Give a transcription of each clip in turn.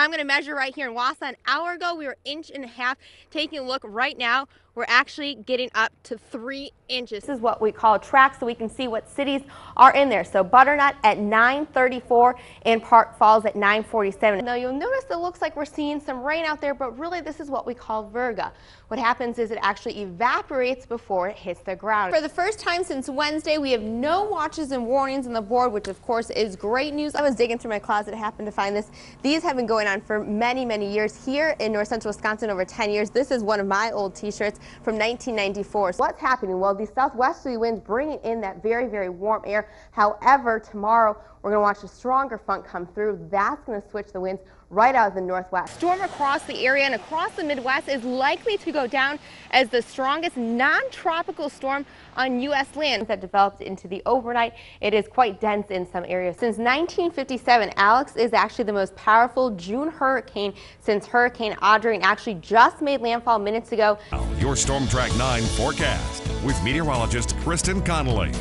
I'm going to measure right here in Wausau. An hour ago, we were 1.5 inches. Taking a look right now, we're actually getting up to 3 inches. This is what we call a track, so we can see what cities are in there. So Butternut at 9:34 and Park Falls at 9:47. Now you'll notice it looks like we're seeing some rain out there, but really this is what we call virga. What happens is it actually evaporates before it hits the ground. For the first time since Wednesday, we have no watches and warnings on the board, which of course is great news. I was digging through my closet, happened to find this. These have been going on for many, many years here in north central Wisconsin, over 10 years. This is one of my old t-shirts from 1994. So what's happening? Well, these southwesterly winds bringing in that very, very warm air. However, tomorrow we're going to watch a stronger front come through. That's going to switch the winds right out of the northwest. Storm across the area and across the Midwest is likely to go down as the strongest non-tropical storm on U.S. land that developed into the overnight. It is quite dense in some areas. Since 1957, Alex is actually the most powerful June hurricane since Hurricane Audrey, and actually just made landfall minutes ago. Your Storm Track 9 forecast with meteorologist Kristen Connolly.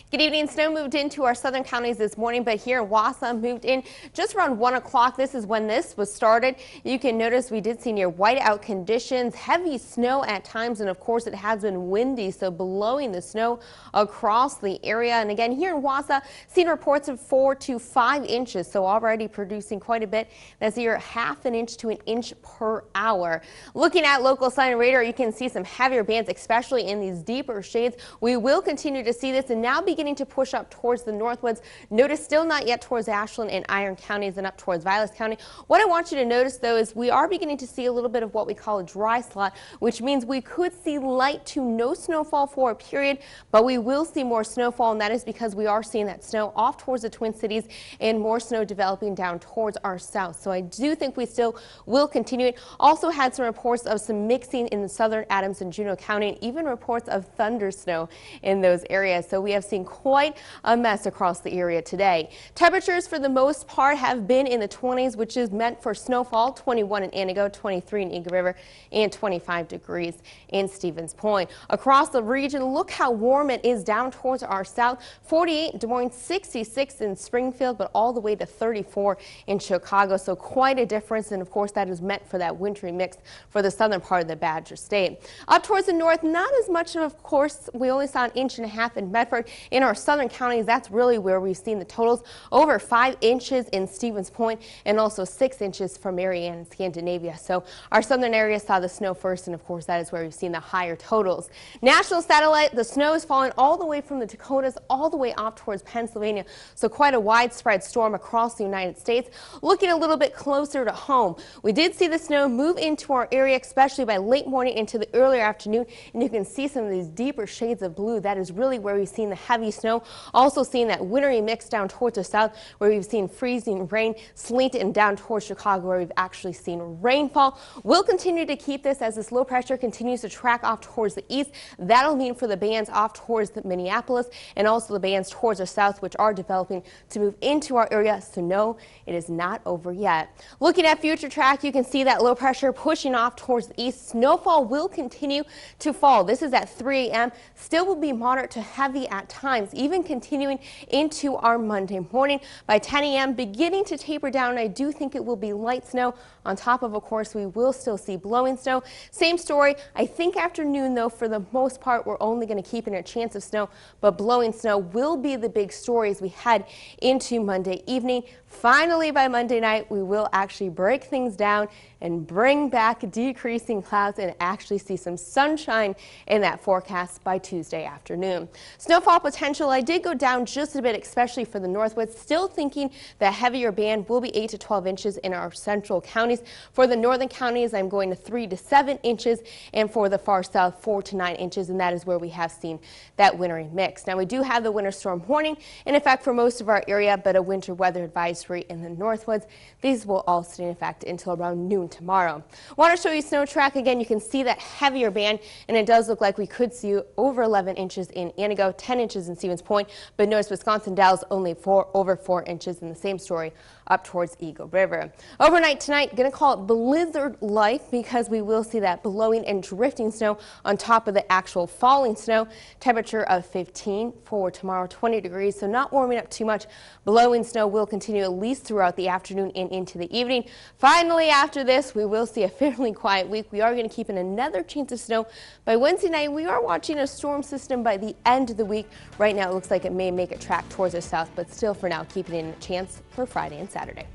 Good evening. Snow moved into our southern counties this morning, but here in Wausau moved in just around 1 o'clock. This is when this was started. You can notice we did see near whiteout conditions, heavy snow at times, and of course it has been windy, so blowing the snow across the area. And again, here in Wausau, seen reports of 4 to 5 inches, so already producing quite a bit. That's your 1/2 inch to 1 inch per hour. Looking at local sign and radar, you can see some heavier bands, especially in these deeper shades. We will continue to see this, and now beginning to push up towards the northwoods. Notice still not yet towards Ashland and Iron counties and up towards Vilas County. What I want you to notice though is we are beginning to see a little bit of what we call a dry slot, which means we could see light to no snowfall for a period, but we will see more snowfall, and that is because we are seeing that snow off towards the Twin Cities and more snow developing down towards our south. So I do think we still will continue it. Also had some reports of some mixing in the southern Adams and Juneau County, and even reports of thunder snow in those areas. So we have seen quite a mess across the area today. Temperatures for the most part have been in the 20s, which is meant for snowfall. 21 in Anago, 23 in Eagle River, and 25 degrees in Stevens Point. Across the region, look how warm it is down towards our south. 48 in Des Moines, 66 in Springfield, but all the way to 34 in Chicago. So quite a difference, and of course that is meant for that wintry mix for the southern part of the Badger State. Up towards the north, not as much of course. We only saw 1.5 inches in Medford. In our southern counties, that's really where we've seen the totals. Over 5 inches in Stevens Point, and also 6 inches for Marianne and Scandinavia. So our southern area saw the snow first, and of course that is where we've seen the higher totals. National satellite, the snow is falling all the way from the Dakotas all the way up towards Pennsylvania. So quite a widespread storm across the United States. Looking a little bit closer to home, we did see the snow move into our area, especially by late morning into the earlier afternoon, and you can see some of these deeper shades of blue. That is really where we've seen the heavy snow. Also seeing that wintry mix down towards the south, where we've seen freezing rain, sleet, and down towards Chicago where we've actually seen rainfall. We'll continue to keep this as this low pressure continues to track off towards the east. That'll mean for the bands off towards Minneapolis, and also the bands towards the south, which are developing to move into our area. So no, it is not over yet. Looking at future track, you can see that low pressure pushing off towards the east. Snowfall will continue to fall. This is at 3 a.m. Still will be moderate to heavy at times, even continuing into our Monday morning. By 10 a.m. beginning to taper down. I do think it will be light snow. On top of course, we will still see blowing snow. Same story. I think afternoon though, for the most part, we're only going to keep in a chance of snow, but blowing snow will be the big story as we head into Monday evening. Finally, by Monday night, we will actually break things down and bring back decreasing clouds and actually see some sunshine in that forecast by Tuesday afternoon. Snowfall potential, I did go down just a bit, especially for the northwoods. Still thinking the heavier band will be 8 to 12 inches in our central counties. For the northern counties, I'm going to 3 to 7 inches, and for the far south, 4 to 9 inches, and that is where we have seen that wintry mix. Now, we do have the winter storm warning in effect for most of our area, but a winter weather advisory in the northwoods. These will all stay in effect until around noon tomorrow. Want to show you snow track again. You can see that heavier band, and it does look like we could see over 11 inches in Anago, 10 inches in Stevens Point, but notice Wisconsin Dells only over 4 inches, in the same story up towards Eagle River. Overnight tonight, going to call it blizzard-like because we will see that blowing and drifting snow on top of the actual falling snow. Temperature of 15 for tomorrow, 20 degrees, so not warming up too much. Blowing snow will continue at least throughout the afternoon and into the evening. Finally, after this, we will see a fairly quiet week. We are going to keep in another chance of snow. By Wednesday night, we are watching a storm system by the end of the week. Right now, it looks like it may make a track towards the south, but still for now, keeping in a chance for Friday and Saturday.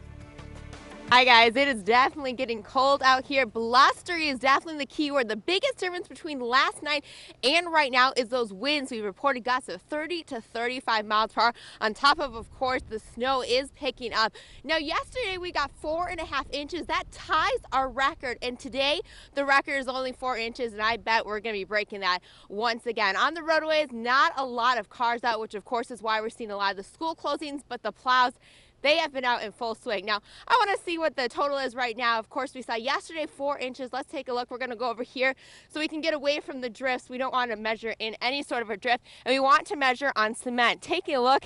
Hi guys, it is definitely getting cold out here. Blustery is definitely the key word. The biggest difference between last night and right now is those winds. We reported gusts of 30 to 35 miles per hour. On top of course, the snow is picking up. Now, yesterday we got 4.5 inches. That ties our record. And today, the record is only 4 inches. And I bet we're going to be breaking that once again. On the roadways, not a lot of cars out, which of course is why we're seeing a lot of the school closings, but the plows, they have been out in full swing. Now, I want to see what the total is right now. Of course, we saw yesterday 4 inches. Let's take a look. We're going to go over here so we can get away from the drifts. We don't want to measure in any sort of a drift, and we want to measure on cement. Taking a look,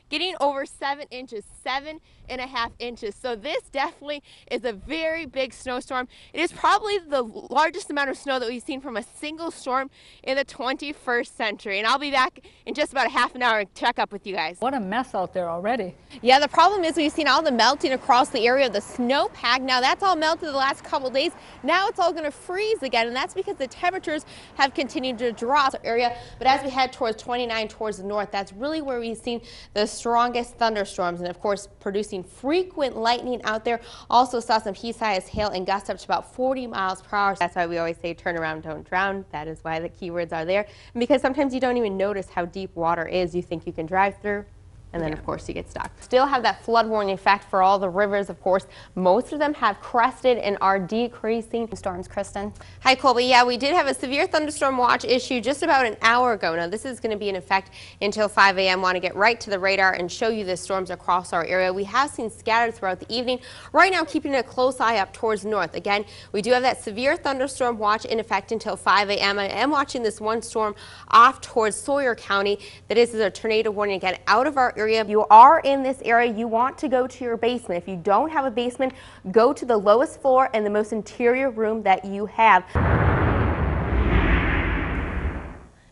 getting over 7 inches, 7.5 inches. So this definitely is a very big snowstorm. It is probably the largest amount of snow that we've seen from a single storm in the 21st century. And I'll be back in just about a half an hour to check up with you guys. What a mess out there already. Yeah, the problem is we've seen all the melting across the area of the snowpack. Now that's all melted the last couple of days. Now it's all going to freeze again, and that's because the temperatures have continued to drop the area. But as we head towards 29 towards the north, that's really where we've seen the strongest thunderstorms, and of course producing frequent lightning out there. Also saw some pea-sized hail and gusts up to about 40 miles per hour. That's why we always say turn around, don't drown. That is why the keywords are there. And because sometimes you don't even notice how deep water is. You think you can drive through, and then of course you get stuck. Still have that flood warning effect for all the rivers, of course. Most of them have crested and are decreasing. Storms, Kristen. Hi Colby. Yeah, we did have a severe thunderstorm watch issue just about an hour ago. Now this is going to be in effect until 5 a.m. Want to get right to the radar and show you the storms across our area. We have seen scattered throughout the evening. Right now keeping a close eye up towards north. Again, we do have that severe thunderstorm watch in effect until 5 a.m. I am watching this one storm off towards Sawyer County. That is a tornado warning again out of our area. If you are in this area, you want to go to your basement. If you don't have a basement, go to the lowest floor and the most interior room that you have.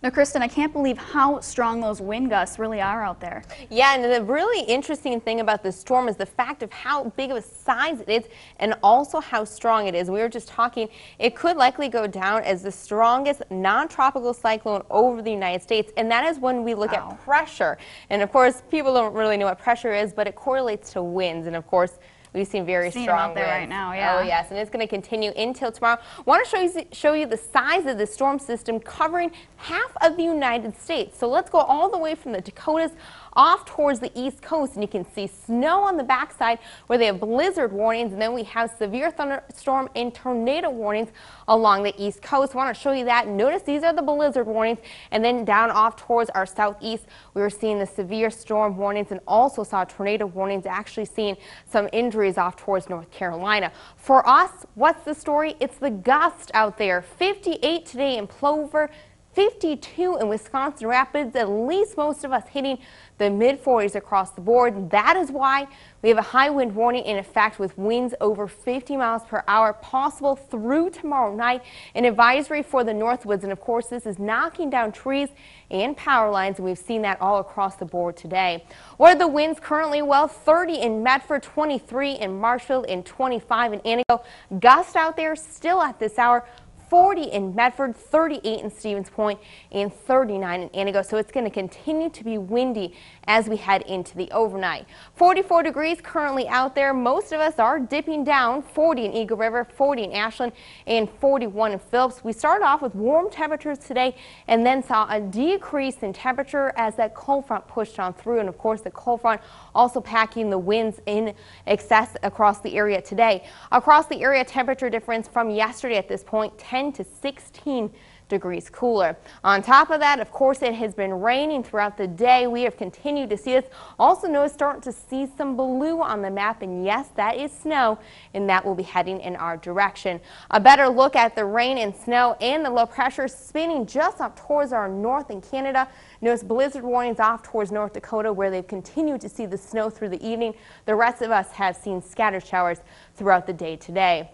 Now, Kristen, I can't believe how strong those wind gusts really are out there. Yeah, and the really interesting thing about this storm is the fact of how big of a size it is and also how strong it is. We were just talking, it could likely go down as the strongest non-tropical cyclone over the United States, and that is when we look at pressure. And of course, people don't really know what pressure is, but it correlates to winds, and of course, we've seen very strong out there winds right now, yeah. Oh yes, and it's going to continue until tomorrow. I want to show you the size of the storm system covering half of the United States. So let's go all the way from the Dakotas off towards the East Coast, and you can see snow on the backside where they have blizzard warnings, and then we have severe thunderstorm and tornado warnings along the East Coast. I want to show you that. Notice these are the blizzard warnings, and then down off towards our southeast, we were seeing the severe storm warnings and also saw tornado warnings, actually seeing some injuries off towards North Carolina. For us, what's the story? It's the gust out there. 58 today in Plover, 52 in Wisconsin Rapids, at least most of us hitting the mid-40s across the board. That is why we have a high wind warning in effect with winds over 50 miles per hour possible through tomorrow night. An advisory for the Northwoods, and of course this is knocking down trees and power lines, and we've seen that all across the board today. What are the winds currently? Well, 30 in Medford, 23 in Marshfield, and 25 in Antigo. Gust out there still at this hour. 40 in Medford, 38 in Stevens Point, and 39 in Antigo. So it's going to continue to be windy as we head into the overnight. 44 degrees currently out there. Most of us are dipping down. 40 in Eagle River, 40 in Ashland, and 41 in Phillips. We started off with warm temperatures today and then saw a decrease in temperature as that cold front pushed on through. And of course, the cold front also packing the winds in excess across the area today. Across the area, temperature difference from yesterday at this point, 10 10 to 16 degrees cooler. On top of that, of course, it has been raining throughout the day. We have continued to see this. Also notice starting to see some blue on the map, and yes, that is snow, and that will be heading in our direction. A better look at the rain and snow and the low pressure spinning just up towards our north in Canada. Notice blizzard warnings off towards North Dakota, where they've continued to see the snow through the evening. The rest of us have seen scattered showers throughout the day today.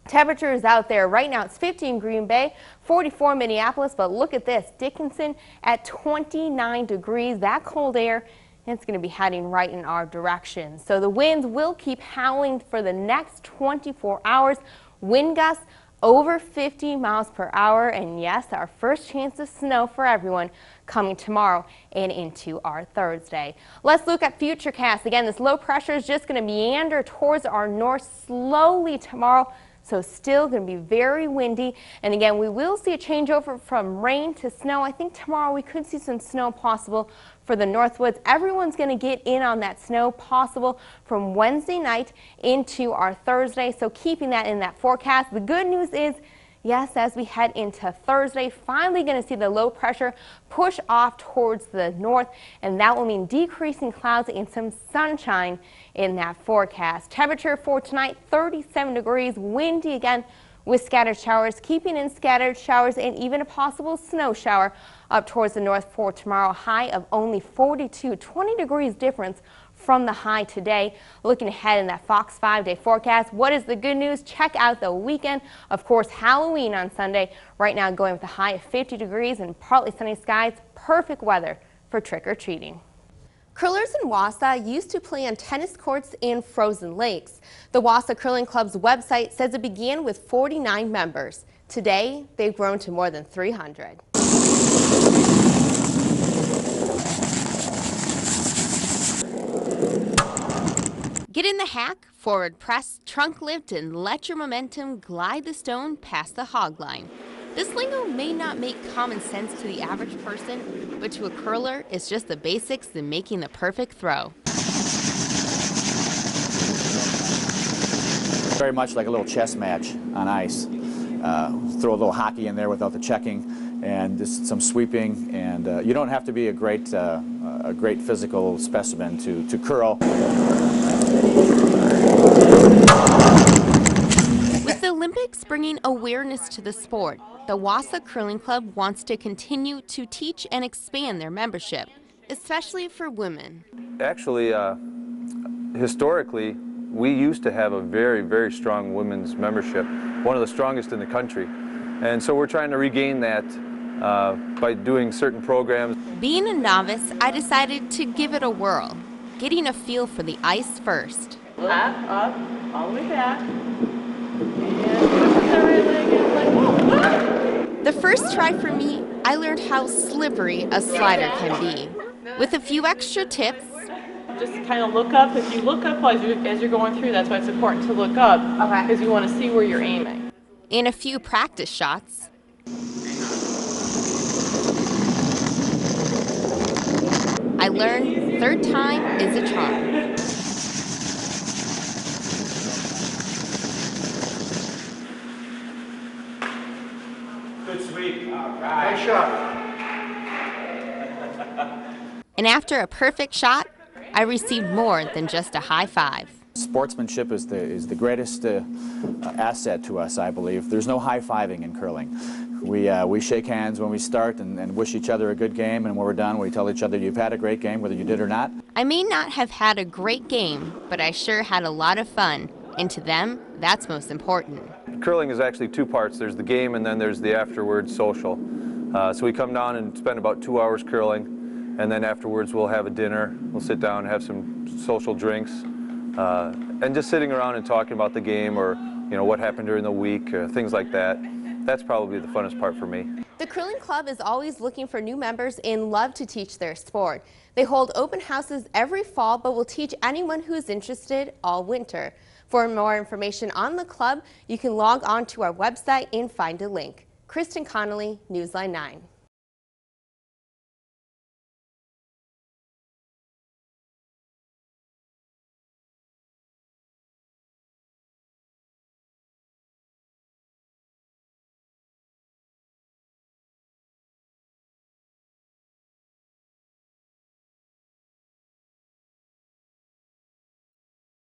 Temperatures out there right now, it's 50 in Green Bay, 44 in Minneapolis, but look at this, Dickinson at 29 degrees. That cold air, it's going to be heading right in our direction. So the winds will keep howling for the next 24 hours. Wind gusts over 50 miles per hour, and yes, our first chance of snow for everyone coming tomorrow and into our Thursday. Let's look at futurecast. Again, this low pressure is just going to meander towards our north slowly tomorrow. So still going to be very windy. And again, we will see a changeover from rain to snow. I think tomorrow we could see some snow possible for the Northwoods. Everyone's going to get in on that snow possible from Wednesday night into our Thursday. So keeping that in that forecast. The good news is, yes, as we head into Thursday, finally going to see the low pressure push off towards the north, and that will mean decreasing clouds and some sunshine in that forecast. Temperature for tonight, 37 degrees, windy again with scattered showers, keeping in scattered showers and even a possible snow shower up towards the north for tomorrow. High of only 42, 20 degrees difference from the high today. Looking ahead in that Fox 5-day forecast, what is the good news? Check out the weekend. Of course, Halloween on Sunday. Right now going with a high of 50 degrees and partly sunny skies. Perfect weather for trick-or-treating. Curlers in Wausau used to play on tennis courts and frozen lakes. The Wausau Curling Club's website says it began with 49 members. Today, they've grown to more than 300. Get in the hack, forward press, trunk lift, and let your momentum glide the stone past the hog line. This lingo may not make common sense to the average person, but to a curler, it's just the basics in making the perfect throw. Very much like a little chess match on ice. Throw a little hockey in there without the checking, and just some sweeping, and you don't have to be a great physical specimen to curl. With the Olympics bringing awareness to the sport, the Wausau Curling Club wants to continue to teach and expand their membership, especially for women. Actually, historically, we used to have a very, very strong women's membership, one of the strongest in the country. And so we're trying to regain that by doing certain programs. Being a novice, I decided to give it a whirl, getting a feel for the ice first. Up, all the way back. And push the right leg in like, whoa. The first try for me, I learned how slippery a slider can be. With a few extra tips, just kind of look up. If you look up as you're going through, that's why it's important to look up. Okay. Because you want to see where you're aiming. In a few practice shots, I learned third time is a charm. Good sweep. All right. Nice shot. And after a perfect shot, I received more than just a high five. Sportsmanship is the greatest asset to us, I believe. There's no high-fiving in curling. We shake hands when we start and wish each other a good game, and when we're done, we tell each other you've had a great game, whether you did or not. I may not have had a great game, but I sure had a lot of fun. And to them, that's most important. Curling is actually two parts. There's the game and then there's the afterwards social. So we come down and spend about 2 hours curling, and then afterwards we'll have a dinner. We'll sit down and have some social drinks, and just sitting around and talking about the game, or what happened during the week, things like that. That's probably the funnest part for me. The Curling Club is always looking for new members and love to teach their sport. They hold open houses every fall, but will teach anyone who is interested all winter. For more information on the club, you can log on to our website and find a link. Kristen, Connolly, Newsline 9.